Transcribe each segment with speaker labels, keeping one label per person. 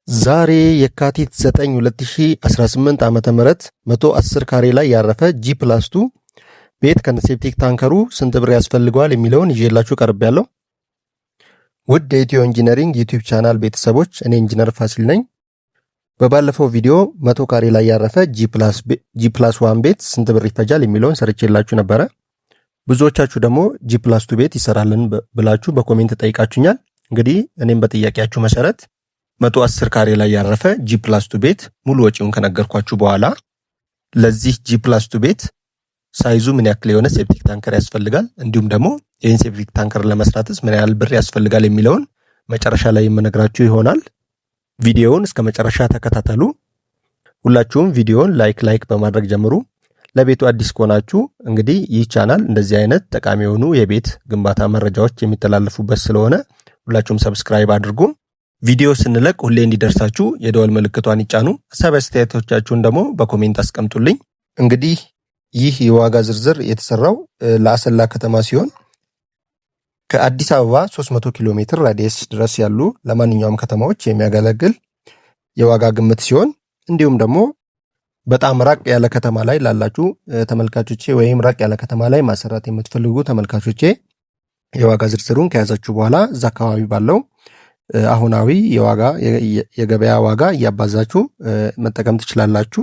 Speaker 1: ዛሬ የካቲት 9 2018 ዓመተ ምህረት 110 ካሬ ላይ ያረፈ G+2 ቤት ከነሴፕቲክ ታንከሩ ስንት ብር ያስፈልገዋል የሚለውን ይዤላችሁ ቀርቤያለሁ። ውድ የኢትዮ ኢንጂነሪንግ ዩቲዩብ ቻናል ቤተሰቦች፣ እኔ ኢንጂነር ፋሲል ነኝ። በባለፈው ቪዲዮ 100 ካሬ ላይ ያረፈ G+1 ቤት ስንት ብር ይፈጃል የሚለውን ሰርቼላችሁ ነበረ። ብዙዎቻችሁ ደግሞ G+2 ቤት ይሰራልን ብላችሁ በኮሜንት ጠይቃችሁኛል። እንግዲህ እኔም በጥያቄያችሁ መሰረት 110 ካሬ ላይ ያረፈ G+2 ቤት ሙሉ ወጪውን ከነገርኳችሁ በኋላ ለዚህ G+2 ቤት ሳይዙ ምን ያክል የሆነ ሴፕቲክ ታንከር ያስፈልጋል፣ እንዲሁም ደግሞ ይህን ሴፕቲክ ታንከር ለመስራትስ ምን ያህል ብር ያስፈልጋል የሚለውን መጨረሻ ላይ የምነግራችሁ ይሆናል። ቪዲዮውን እስከ መጨረሻ ተከታተሉ። ሁላችሁም ቪዲዮውን ላይክ በማድረግ ጀምሩ። ለቤቱ አዲስ ከሆናችሁ እንግዲህ ይህ ቻናል እንደዚህ አይነት ጠቃሚ የሆኑ የቤት ግንባታ መረጃዎች የሚተላለፉበት ስለሆነ ሁላችሁም ሰብስክራይብ አድርጉ። ቪዲዮ ስንለቅ ሁሌ እንዲደርሳችሁ የደወል ምልክቷን ይጫኑ። ሐሳብ አስተያየቶቻችሁን ደግሞ በኮሜንት አስቀምጡልኝ። እንግዲህ ይህ የዋጋ ዝርዝር የተሰራው ለአሰላ ከተማ ሲሆን ከአዲስ አበባ 300 ኪሎ ሜትር ራዲየስ ድረስ ያሉ ለማንኛውም ከተማዎች የሚያገለግል የዋጋ ግምት ሲሆን እንዲሁም ደግሞ በጣም ራቅ ያለ ከተማ ላይ ላላችሁ ተመልካቾቼ ወይም ራቅ ያለ ከተማ ላይ ማሰራት የምትፈልጉ ተመልካቾቼ የዋጋ ዝርዝሩን ከያዛችሁ በኋላ እዛ አካባቢ ባለው አሁናዊ የገበያ ዋጋ እያባዛችሁ መጠቀም ትችላላችሁ።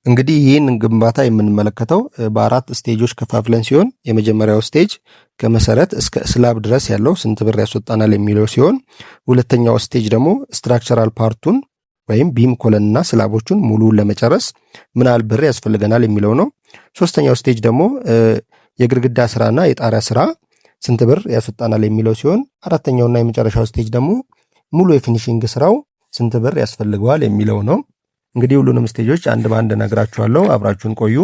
Speaker 1: እንግዲህ ይህን ግንባታ የምንመለከተው በአራት ስቴጆች ከፋፍለን ሲሆን የመጀመሪያው ስቴጅ ከመሰረት እስከ ስላብ ድረስ ያለው ስንት ብር ያስወጣናል የሚለው ሲሆን ሁለተኛው ስቴጅ ደግሞ ስትራክቸራል ፓርቱን ወይም ቢም ኮለንና ስላቦቹን ሙሉውን ለመጨረስ ምን ያህል ብር ያስፈልገናል የሚለው ነው። ሶስተኛው ስቴጅ ደግሞ የግድግዳ ስራና የጣሪያ ስራ ስንት ብር ያስወጣናል የሚለው ሲሆን አራተኛውና የመጨረሻው ስቴጅ ደግሞ ሙሉ የፊኒሺንግ ስራው ስንት ብር ያስፈልገዋል የሚለው ነው። እንግዲህ ሁሉንም ስቴጆች አንድ በአንድ ነግራችኋለሁ። አብራችሁን ቆዩ።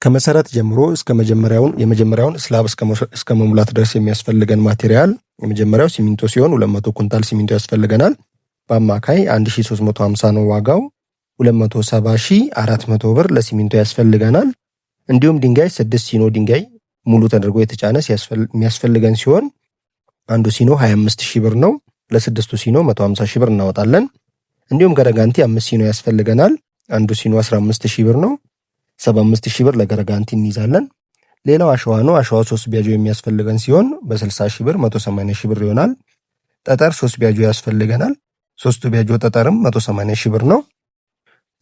Speaker 1: ከመሰረት ጀምሮ እስከ የመጀመሪያውን ስላብ እስከ መሙላት ድረስ የሚያስፈልገን ማቴሪያል የመጀመሪያው ሲሚንቶ ሲሆን 200 ኩንታል ሲሚንቶ ያስፈልገናል። በአማካይ 1350 ነው ዋጋው። 270400 ብር ለሲሚንቶ ያስፈልገናል። እንዲሁም ድንጋይ 6 ሲኖ ድንጋይ ሙሉ ተደርጎ የተጫነ የሚያስፈልገን ሲሆን አንዱ ሲኖ 25000 ብር ነው። ለስድስቱ ሲኖ 150000 ብር እናወጣለን። እንዲሁም ገረጋንቲ 5 ሲኖ ያስፈልገናል። አንዱ ሲኖ 15000 ብር ነው። 75000 ብር ለገረጋንቲ እንይዛለን። ሌላው አሸዋ ነው። አሸዋ 3 ቢያጆ የሚያስፈልገን ሲሆን በ60000 ብር 180000 ብር ይሆናል። ጠጠር 3 ቢያጆ ያስፈልገናል። 3 ቢያጆ ጠጠርም 180000 ብር ነው።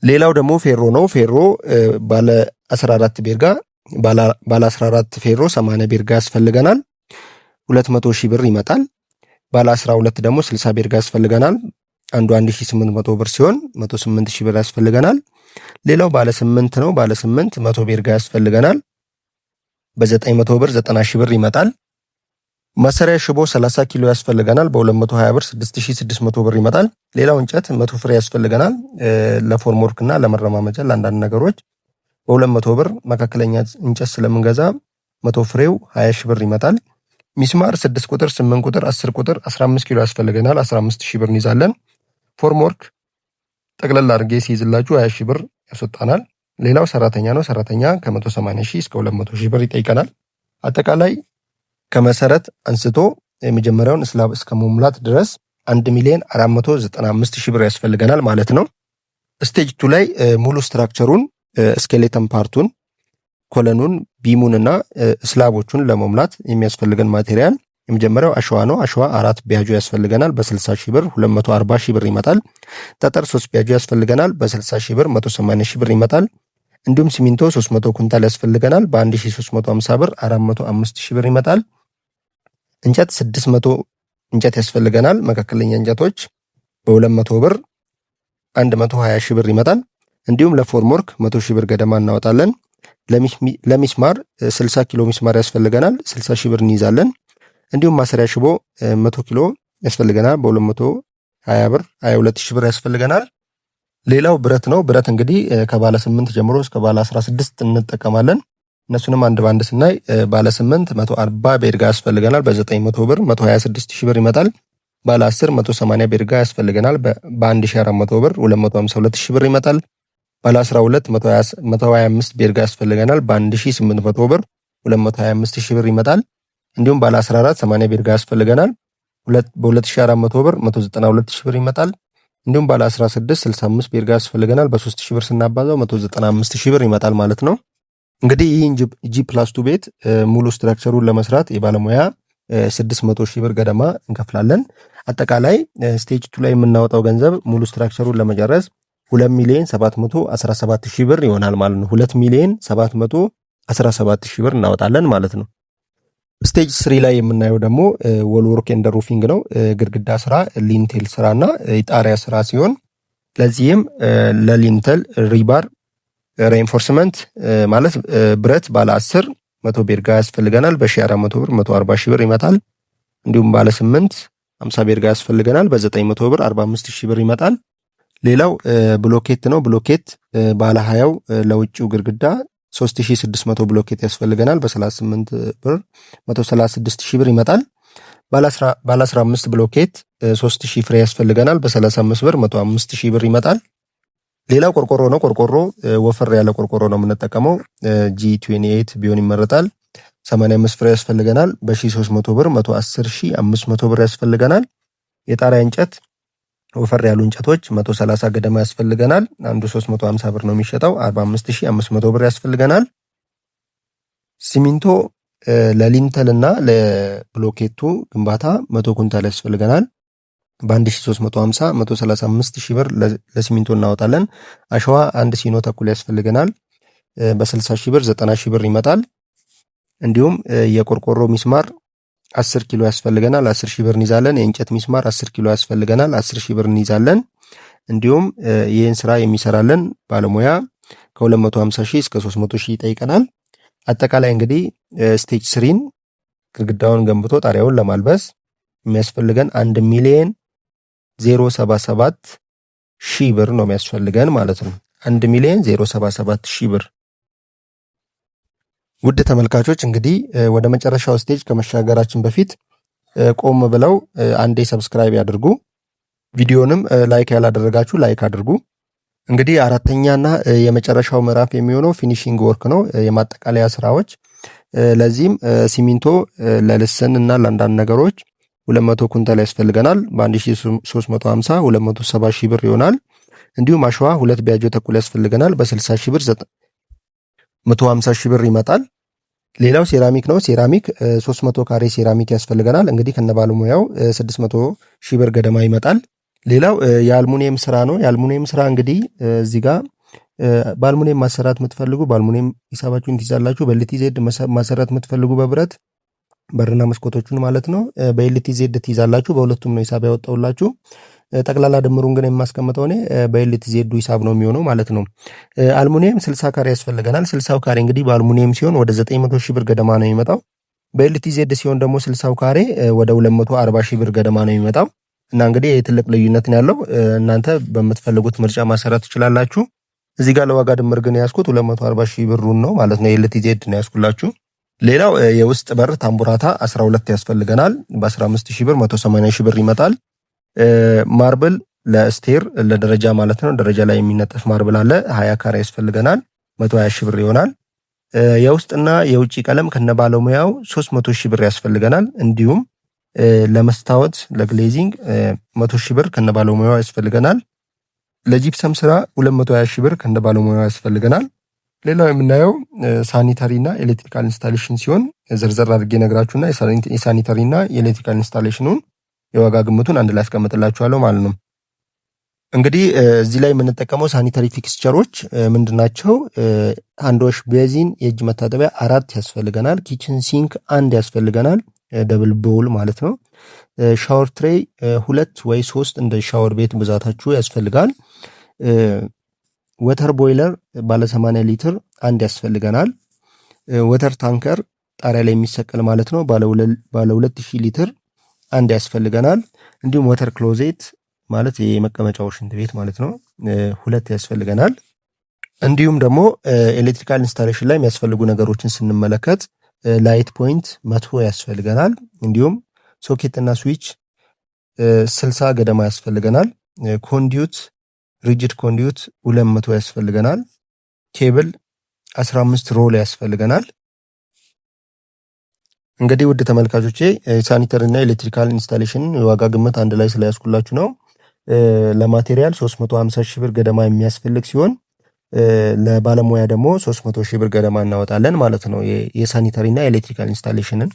Speaker 1: ሌላው ደግሞ ፌሮ ነው። ፌሮ ባለ 14 ቤርጋ ባለ 14 ፌሮ 80 ቤርጋ ያስፈልገናል። 200000 ብር ይመጣል። ባለ 12 ደግሞ 60 ቤርጋ ያስፈልገናል። አንዱ 1800 ብር ሲሆን 108000 ብር ያስፈልገናል። ሌላው ባለ 8 ነው። ባለ 8 100 ቤርጋ ያስፈልገናል። በ900 ብር 90000 ብር ይመጣል። ማሰሪያ ሽቦ 30 ኪሎ ያስፈልገናል። በ220 ብር 6600 ብር ይመጣል። ሌላው እንጨት 100 ፍሬ ያስፈልገናል። ለፎርምወርክ እና ለመረማመጃ ለአንዳንድ ነገሮች በ200 ብር መካከለኛ እንጨት ስለምንገዛ 100 ፍሬው 20000 ብር ይመጣል። ሚስማር 6 ቁጥር 8 ቁጥር 10 ቁጥር 15 ኪሎ ያስፈልገናል። 15000 ብር እንይዛለን። ፎርምወርክ ጠቅለል አድርጌ ሲይዝላችሁ 20000 ብር ያስወጣናል። ሌላው ሰራተኛ ነው። ሰራተኛ ከ180000 እስከ 200000 ብር ይጠይቀናል። አጠቃላይ ከመሰረት አንስቶ የመጀመሪያውን ስላብ እስከ መሙላት ድረስ 1,495,000 ብር ያስፈልገናል ማለት ነው። ስቴጅ 2 ላይ ሙሉ ስትራክቸሩን ስኬሌተን ፓርቱን ኮለኑን ቢሙንና ስላቦቹን ለመሙላት የሚያስፈልገን ማቴሪያል የመጀመሪያው አሸዋ ነው። አሸዋ 4 ቢያጆ ያስፈልገናል። በ60000 ብር 240000 ብር ይመጣል። ጠጠር 3 ቢያጆ ያስፈልገናል። በ60000 ብር 180000 ብር ይመጣል። እንዲሁም ሲሚንቶ 300 ኩንታል ያስፈልገናል። በ1350 ብር 405000 ብር ይመጣል። እንጨት 600 እንጨት ያስፈልገናል። መካከለኛ እንጨቶች በ200 ብር 120000 ብር ይመጣል። እንዲሁም ለፎርምወርክ 100000 ብር ገደማ እናወጣለን። ለሚስማር 60 ኪሎ ሚስማር ያስፈልገናል። 60000 ብር እንይዛለን። እንዲሁም ማሰሪያ ሽቦ 100 ኪሎ ያስፈልገናል። በ220 ብር 22000 ብር ያስፈልገናል። ሌላው ብረት ነው። ብረት እንግዲህ ከባለ 8 ጀምሮ እስከ ባለ 16 እንጠቀማለን። እነሱንም አንድ ባንድ ስናይ ባለ 8 140 ቤርጋ ያስፈልገናል። በ900 ብር 126000 ብር ይመጣል። ባለ 10 180 ቤርጋ ያስፈልገናል። በ1400 ብር 252000 ብር ይመጣል። ባለ 12 125 ቤርጋ ያስፈልገናል። በ1800 ብር 225000 ብር ይመጣል። እንዲሁም ባለ 14 80 ቤርጋ ያስፈልገናል። በ2400 ብር 192000 ብር ይመጣል። እንዲሁም ባለ 16 65 ቤርጋ ያስፈልገናል። በ3000 ብር ስናባዛው 195000 ብር ይመጣል ማለት ነው። እንግዲህ ይህን G+2 ቤት ሙሉ ስትራክቸሩን ለመስራት የባለሙያ 600,000 ብር ገደማ እንከፍላለን። አጠቃላይ ስቴጅ 2 ላይ የምናወጣው ገንዘብ ሙሉ ስትራክቸሩን ለመጨረስ 2,717,000 ብር ይሆናል ማለት ነው። 2,717,000 ብር እናወጣለን ማለት ነው። ስቴጅ 3 ላይ የምናየው ደግሞ ወል ወርክ ኤንድ ሩፊንግ ነው። ግድግዳ ስራ፣ ሊንቴል ስራና የጣሪያ ስራ ሲሆን ለዚህም ለሊንተል ሪባር ሬንፎርስመንት ማለት ብረት ባለ 10 100 ቤርጋ ያስፈልገናል። በ1400 ብር 140,000 ብር ይመጣል። እንዲሁም ባለ 8 50 ቤርጋ ያስፈልገናል። በ900 ብር 45,000 ብር ይመጣል። ሌላው ብሎኬት ነው። ብሎኬት ባለ 20 ለውጭው ግድግዳ 3600 ብሎኬት ያስፈልገናል። በ38 ብር 136,000 ብር ይመጣል። ባለ 15 ብሎኬት 3000 ፍሬ ያስፈልገናል። በ35 ብር 105,000 ብር ይመጣል። ሌላው ቆርቆሮ ነው። ቆርቆሮ ወፈር ያለ ቆርቆሮ ነው የምንጠቀመው። G28 ቢሆን ይመረጣል። 85 ፍሬ ያስፈልገናል። በ1300 ብር 110,500 ብር ያስፈልገናል። የጣሪያ እንጨት ወፈር ያሉ እንጨቶች 130 ገደማ ያስፈልገናል። አንዱ 350 ብር ነው የሚሸጠው። 45,500 ብር ያስፈልገናል። ሲሚንቶ ለሊንተል እና ለብሎኬቱ ግንባታ 100 ኩንታል ያስፈልገናል። በ1350 135,000 ብር ለሲሚንቶ እናወጣለን። አሸዋ አንድ ሲኖ ተኩል ያስፈልገናል። በ60,000 ብር 90,000 ብር ይመጣል። እንዲሁም የቆርቆሮ ሚስማር 10 ኪሎ ያስፈልገናል። 10,000 ብር እንይዛለን። የእንጨት ሚስማር 10 ኪሎ ያስፈልገናል። 10,000 ብር እንይዛለን። እንዲሁም ይህን ስራ የሚሰራለን ባለሙያ ከ250,000 እስከ 300,000 ይጠይቀናል። አጠቃላይ እንግዲህ ስቴጅ 3ን ግድግዳውን ገንብቶ ጣሪያውን ለማልበስ የሚያስፈልገን 1,077,000 ብር ነው የሚያስፈልገን ማለት ነው። 1,077,000 ብር። ውድ ተመልካቾች እንግዲህ ወደ መጨረሻው ስቴጅ ከመሻገራችን በፊት ቆም ብለው አንዴ ሰብስክራይብ ያድርጉ። ቪዲዮንም ላይክ ያላደረጋችሁ ላይክ አድርጉ። እንግዲህ አራተኛና የመጨረሻው ምዕራፍ የሚሆነው ፊኒሺንግ ወርክ ነው፣ የማጠቃለያ ስራዎች። ለዚህም ሲሚንቶ ለልስን እና ለአንዳንድ ነገሮች 200 ኩንታል ያስፈልገናል። በ1350 270,000 ብር ይሆናል። እንዲሁም አሸዋ 2 ቢያጆ ተኩል ያስፈልገናል። በ60,000 ብር 150,000 ብር ይመጣል። ሌላው ሴራሚክ ነው። ሴራሚክ 300 ካሬ ሴራሚክ ያስፈልገናል። እንግዲህ ከነባለሙያው 600,000 ብር ገደማ ይመጣል። ሌላው የአልሙኒየም ስራ ነው። የአልሙኒየም ስራ እንግዲህ እዚህ ጋር በአልሙኒየም ማሰራት የምትፈልጉ በአልሙኒየም ሂሳባችሁን ትይዛላችሁ። በኤልቲዜድ ማሰራት የምትፈልጉ በብረት በርና መስኮቶቹን ማለት ነው በኤልቲዜድ ትይዛላችሁ። በሁለቱም ነው ሂሳብ ያወጣውላችሁ። ጠቅላላ ድምሩን ግን የማስቀምጠው እኔ በኤልቲዜዱ ሂሳብ ነው የሚሆነው ማለት ነው። አልሙኒየም 60 ካሬ ያስፈልገናል። 60 ካሬ እንግዲህ በአልሙኒየም ሲሆን ወደ 900,000 ብር ገደማ ነው የሚመጣው። በኤልቲዜድ ሲሆን ደግሞ 60 ካሬ ወደ 240,000 ብር ገደማ ነው የሚመጣው። እና እንግዲህ ትልቅ ልዩነት ነው ያለው። እናንተ በምትፈልጉት ምርጫ ማሰራት ትችላላችሁ። እዚህ ጋር ለዋጋ ድምር ግን ያስኩት 240,000 ብሩን ነው ማለት ነው። ኤልቲዜድ ነው ያስኩላችሁ። ሌላው የውስጥ በር ታምቡራታ 12 ያስፈልገናል። በ15,000 ብር 180,000 ብር ይመጣል። ማርብል ለስቴር ለደረጃ ማለት ነው። ደረጃ ላይ የሚነጠፍ ማርብል አለ 20 ካሬ ያስፈልገናል። 120,000 ብር ይሆናል። የውስጥና የውጪ ቀለም ከነባለሙያው 300,000 ብር ያስፈልገናል። እንዲሁም ለመስታወት ለግሌዚንግ 100,000 ብር ከነባለሙያው ያስፈልገናል። ለጂፕሰም ስራ 220,000 ብር ከነባለሙያው ያስፈልገናል። ሌላው የምናየው ሳኒታሪና ኤሌክትሪካል ኢንስታሌሽን ሲሆን ዝርዝር አድርጌ ነግራችሁና የሳኒታሪና የኤሌክትሪካል ኢንስታሌሽኑን የዋጋ ግምቱን አንድ ላይ አስቀምጥላችኋለሁ ማለት ነው። እንግዲህ እዚህ ላይ የምንጠቀመው ሳኒታሪ ፊክስቸሮች ምንድናቸው? ሃንድ ዋሽ ቤዚን የእጅ መታጠቢያ 4 ያስፈልገናል። ኪችን ሲንክ 1 ያስፈልገናል፣ ደብል ቦል ማለት ነው። ሻወር ትሬይ 2 ወይ 3 እንደ ሻወር ቤት ብዛታችሁ ያስፈልጋል። ወተር ቦይለር ባለ 80 ሊትር 1 ያስፈልገናል። ወተር ታንከር ጣሪያ ላይ የሚሰቀል ማለት ነው ባለ 2000 ሊትር 1 ያስፈልገናል። እንዲሁም ወተር ክሎዜት ማለት የመቀመጫው ሽንት ቤት ማለት ነው 2 ያስፈልገናል። እንዲሁም ደግሞ ኤሌክትሪካል ኢንስታሌሽን ላይ የሚያስፈልጉ ነገሮችን ስንመለከት ላይት ፖይንት 100 ያስፈልገናል። እንዲሁም ሶኬት እና ስዊች 60 ገደማ ያስፈልገናል። ኮንዲዩት ሪጅድ ኮንዲዩት 200 ያስፈልገናል። ኬብል 15 ሮል ያስፈልገናል። እንግዲህ ውድ ተመልካቾቼ ሳኒተሪ እና ኤሌክትሪካል ኢንስታሌሽን የዋጋ ግምት አንድ ላይ ስለያዝኩላችሁ ነው። ለማቴሪያል 350 ሺህ ብር ገደማ የሚያስፈልግ ሲሆን ለባለሙያ ደግሞ 300 ሺህ ብር ገደማ እናወጣለን ማለት ነው። የሳኒታሪ እና ኤሌክትሪካል ኢንስታሌሽንን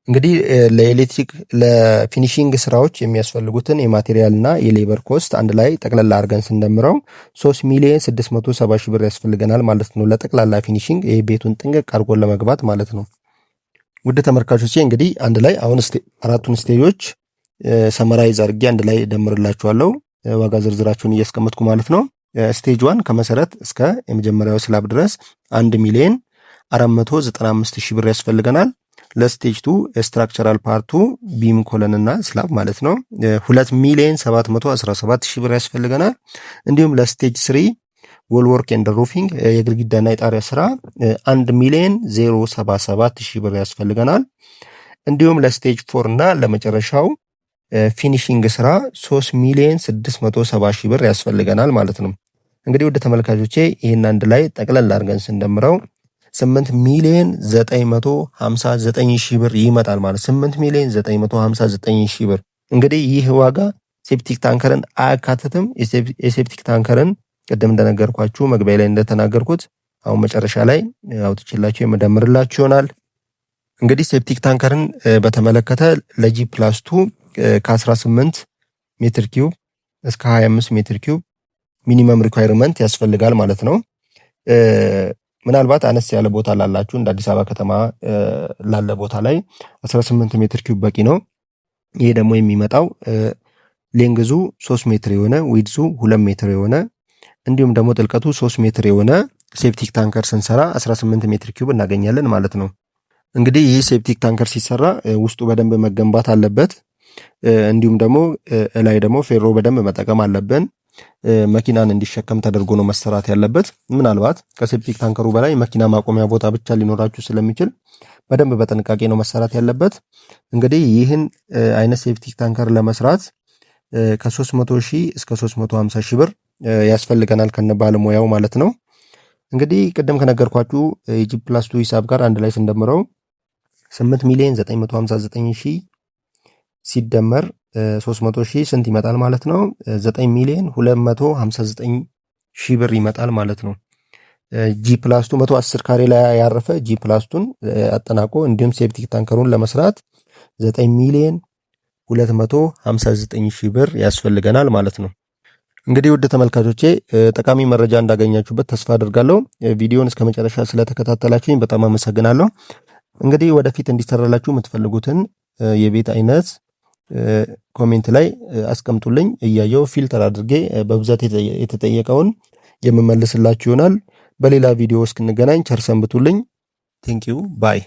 Speaker 1: እንግዲህ ለኤሌክትሪክ ለፊኒሺንግ ስራዎች የሚያስፈልጉትን የማቴሪያል እና የሌበር ኮስት አንድ ላይ ጠቅላላ አድርገን ስንደምረው 3 ሚሊዮን 670 ሺህ ብር ያስፈልገናል ማለት ነው። ለጠቅላላ ፊኒሺንግ ይሄ ቤቱን ጥንቅቅ አድርጎ ለመግባት ማለት ነው። ውድ ተመልካቾቼ እንግዲህ አንድ ላይ አሁን አራቱን ስቴጆች ሰመራይዝ አድርጌ አንድ ላይ ደምርላችኋለሁ ዋጋ ዝርዝራቸውን እያስቀመጥኩ ማለት ነው። ስቴጅ 1 ከመሰረት እስከ የመጀመሪያው ስላብ ድረስ 1 ሚሊዮን 495 ሺህ ብር ያስፈልገናል። ለስቴጅ 2 ስትራክቸራል ፓርቱ ቢም ኮለን እና ስላብ ማለት ነው 2 ሚሊዮን 717 ሺህ ብር ያስፈልገናል። እንዲሁም ለስቴጅ 3 ዎል ወርክ ኤንድ ሩፊንግ የግድግዳና የጣሪያ ስራ 1 ሚሊዮን 077 ሺህ ብር ያስፈልገናል። እንዲሁም ለስቴጅ 4 እና ለመጨረሻው ፊኒሺንግ ስራ 3 ሚሊዮን 670 ሺህ ብር ያስፈልገናል ማለት ነው። እንግዲህ ወደ ተመልካቾቼ ይህን አንድ ላይ ጠቅለል አድርገን ስንደምረው 8 ሚሊዮን 959 ሺህ ብር ይመጣል ማለት 8 ሚሊዮን 959 ሺህ ብር። እንግዲህ ይህ ዋጋ ሴፕቲክ ታንከርን አያካትትም። የሴፕቲክ ታንከርን ቅድም እንደነገርኳችሁ መግቢያ ላይ እንደተናገርኩት አሁን መጨረሻ ላይ አውጥቼላችሁ የመደምርላችሁ ይሆናል። እንግዲህ ሴፕቲክ ታንከርን በተመለከተ ለጂ ፕላስ 2 ከ18 ሜትር ኪዩብ እስከ 25 ሜትር ኪዩብ ሚኒመም ሪኳየርመንት ያስፈልጋል ማለት ነው። ምናልባት አነስ ያለ ቦታ ላላችሁ እንደ አዲስ አበባ ከተማ ላለ ቦታ ላይ 18 ሜትር ኪዩብ በቂ ነው። ይሄ ደግሞ የሚመጣው ሌንግዙ 3 ሜትር የሆነ ዊድዙ 2 ሜትር የሆነ እንዲሁም ደግሞ ጥልቀቱ 3 ሜትር የሆነ ሴፕቲክ ታንከር ስንሰራ 18 ሜትር ኪዩብ እናገኛለን ማለት ነው። እንግዲህ ይህ ሴፕቲክ ታንከር ሲሰራ ውስጡ በደንብ መገንባት አለበት። እንዲሁም ደግሞ ላይ ደግሞ ፌሮ በደንብ መጠቀም አለብን። መኪናን እንዲሸከም ተደርጎ ነው መሰራት ያለበት። ምናልባት ከሴፕቲክ ታንከሩ በላይ መኪና ማቆሚያ ቦታ ብቻ ሊኖራችሁ ስለሚችል በደንብ በጥንቃቄ ነው መሰራት ያለበት። እንግዲህ ይህን አይነት ሴፕቲክ ታንከር ለመስራት ከ300 ሺህ እስከ 350 ሺህ ብር ያስፈልገናል ከነ ባለሙያው ማለት ነው። እንግዲህ ቅድም ከነገርኳችሁ የጂ ፕላስ 2 ሂሳብ ጋር አንድ ላይ ስንደምረው 8 ሚሊዮን 959 ሺህ ሲደመር 300 ሺህ ስንት ይመጣል ማለት ነው? 9 ሚሊዮን 259 ሺህ ብር ይመጣል ማለት ነው። ጂ ፕላስ 2 110 ካሬ ላይ ያረፈ ጂ ፕላስ 2ን አጠናቆ እንዲሁም ሴፕቲክ ታንከሩን ለመስራት 9 ሚሊዮን 259 ሺህ ብር ያስፈልገናል ማለት ነው። እንግዲህ ውድ ተመልካቾቼ ጠቃሚ መረጃ እንዳገኛችሁበት ተስፋ አድርጋለሁ። ቪዲዮውን እስከ መጨረሻ ስለተከታተላችሁኝ በጣም አመሰግናለሁ። እንግዲህ ወደፊት እንዲሰራላችሁ የምትፈልጉትን የቤት አይነት ኮሜንት ላይ አስቀምጡልኝ። እያየው ፊልተር አድርጌ በብዛት የተጠየቀውን የምመልስላችሁ ይሆናል። በሌላ ቪዲዮ እስክንገናኝ ቸር ሰንብቱልኝ። ቴንክ ዩ ባይ